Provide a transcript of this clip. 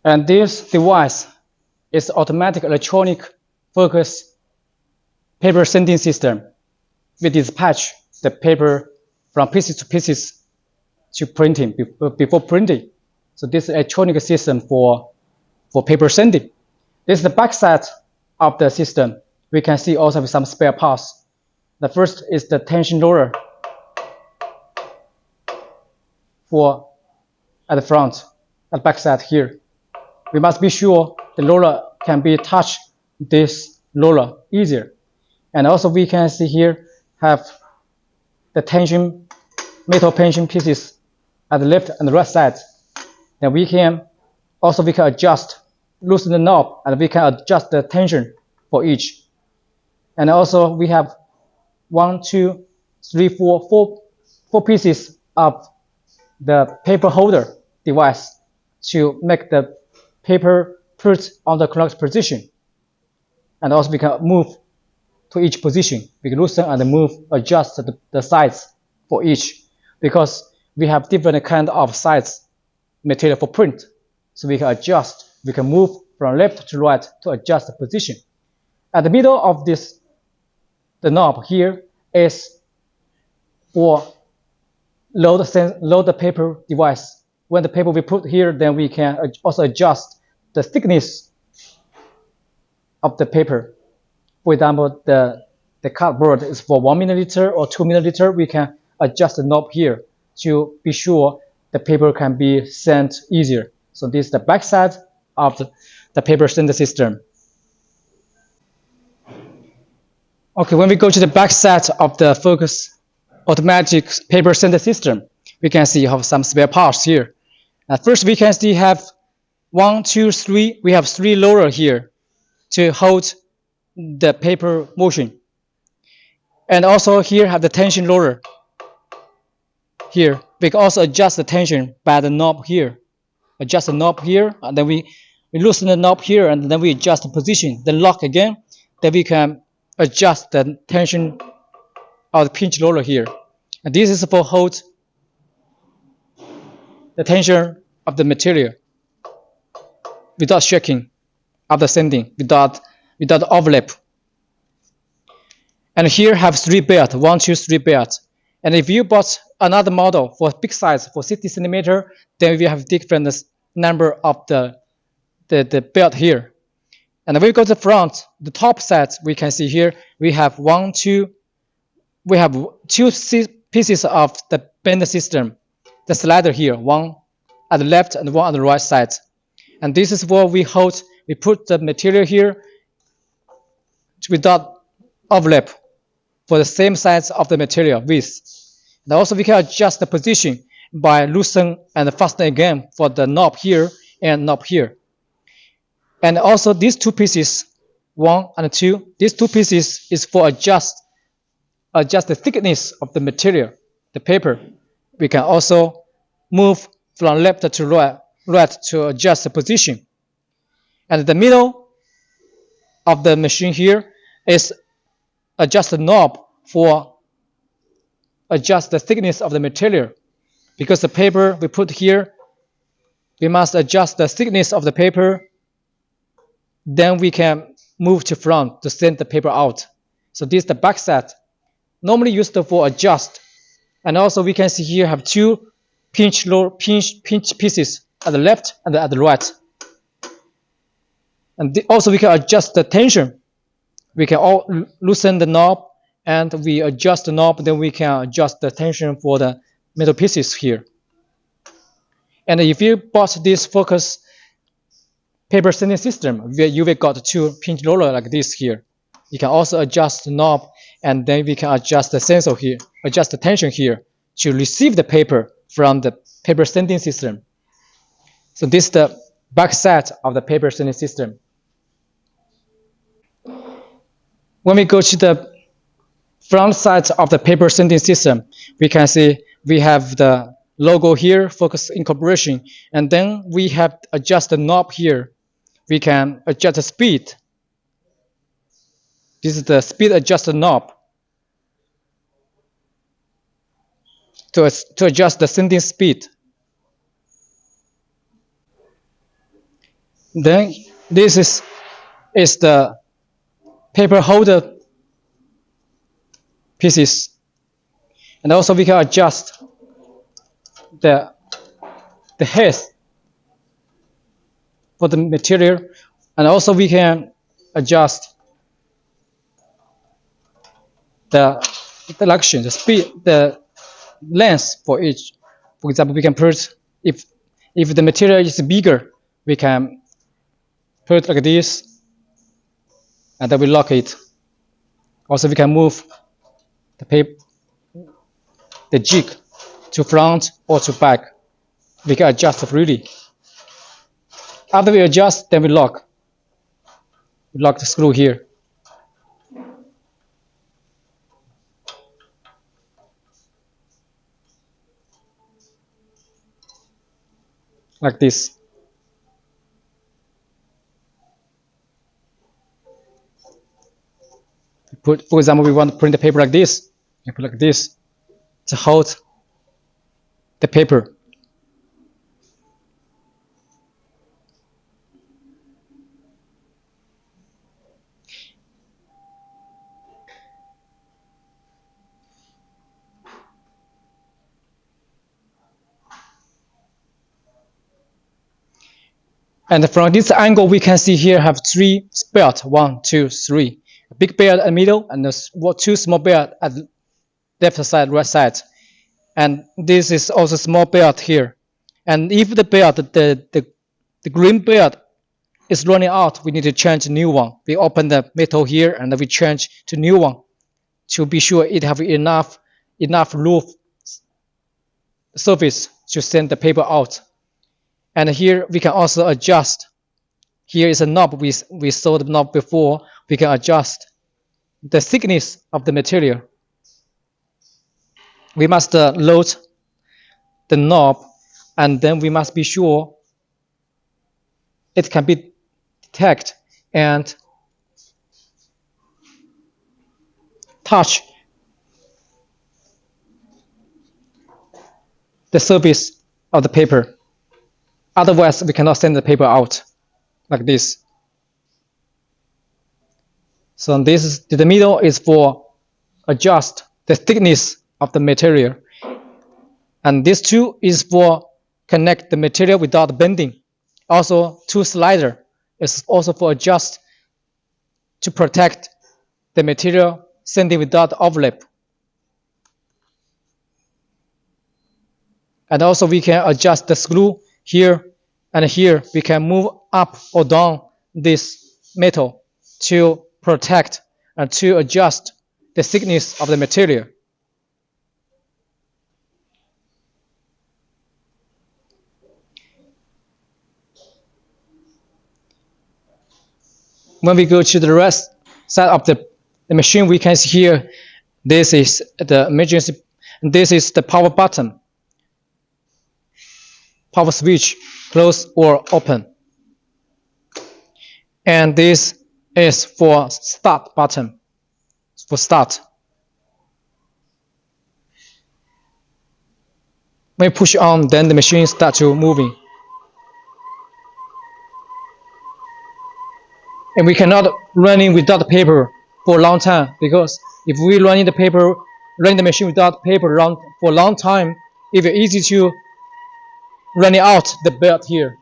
And this device is automatic electronic focus paper sending system. We dispatch the paper from pieces to pieces to printing before printing. So this is an electronic system for paper sending. This is the back side of the system. We can see also some spare parts. The first is the tension roller for at the front, at the back side here. We must be sure the roller can be touched this roller easier. And also we can see here have the metal tension pieces at the left and the right side. Then we can adjust, loosen the knob, and we can adjust the tension for each. And also we have 4 pieces of the paper holder device to make the paper put on the correct position. And also we can move to each position. We can loosen and move, adjust the size for each, because we have different kind of size material for print. So we can adjust, we can move from left to right to adjust the position. At the middle of this, the knob here is for load the paper device. When the paper we put here, then we can also adjust the thickness of the paper. For example, the cardboard is for 1 milliliter or 2 milliliter. We can adjust the knob here to be sure the paper can be sent easier. So this is the back side of the paper sender system. Okay, when we go to the back side of the Focus automatic paper sender system, we can see you have some spare parts here. First, we can see have 1, 2, 3. We have 3 rollers here to hold the paper motion. And also here have the tension roller. Here, we can also adjust the tension by the knob here. Adjust the knob here, and then we loosen the knob here, and then we adjust the position. Then lock again. Then we can adjust the tension of the pinch roller here. And this is for hold the tension of the material without shaking of the sending, without overlap. And here have 3 belts, 1, 2, 3 belts. And if you bought another model for big size, for 60 centimeter, then we have different number of the belt here. And if we go to the front, the top side, we can see here we have 2 pieces of the bend system. The slider here, one at the left and one on the right side. And this is where we put the material here without overlap for the same size of the material width. And also we can adjust the position by loosen and fasten again for the knob here and knob here. And also these 2 pieces, 1 and 2, these 2 pieces is for adjust the thickness of the material, the paper. We can also move from left to right to adjust the position. And the middle of the machine here is adjust the knob for adjust the thickness of the material. Because the paper we put here, we must adjust the thickness of the paper. Then we can move to front to send the paper out. So this is the back side, normally used for adjust. And also we can see here have 2 pinch pieces at the left and at the right. And also we can adjust the tension. We can all loosen the knob and we adjust the knob, then we can adjust the tension for the metal pieces here. And if you bought this Focus paper sending system, you will got 2 pinch roller like this here. You can also adjust the knob, and then we can adjust the sensor here, adjust the tension here to receive the paper from the paper sending system. So this is the back side of the paper sending system. When we go to the front side of the paper sending system, we can see we have the logo here, Focus Incorporation, and then we have adjust the knob here. We can adjust the speed. This is the speed adjust knob to adjust the sending speed. Then this is the paper holder pieces, and also we can adjust the height for the material, and also we can adjust the direction, the speed, the length for each. For example, we can put, if the material is bigger, we can put like this, and then we lock it. Also, we can move the jig to front or to back. We can adjust freely. After we adjust, then we lock. We lock the screw here. Like this. For example, we want to print the paper like this. You put like this to hold the paper. And from this angle, we can see here have 3 belts, 1, 2, 3. A big belt at the middle, and 2 small belts at the left side, right side. And this is also small belt here. And if the belt, the green belt is running out, we need to change a new one. We open the metal here, and then we change to new one to be sure it have enough roof surface to send the paper out. And here we can also adjust. Here is a knob. We saw the knob before. We can adjust the thickness of the material. We must load the knob, and then we must be sure it can be detected and touch the surface of the paper. Otherwise, we cannot send the paper out like this. So this is the middle is for adjust the thickness of the material, and this 2 is for connect the material without bending. Also, 2 slider is also for adjust to protect the material sending without overlap. And also we can adjust the screw here and here. We can move up or down this metal to protect and to adjust the thickness of the material. When we go to the rest side of the machine, we can see here, this is the emergency, this is the power button, power switch, close or open. And this is for start button, for start. When you push on, then the machine starts to moving. And we cannot running without paper for a long time, because if we running the machine without paper for a long time, it is easy to running out the belt here.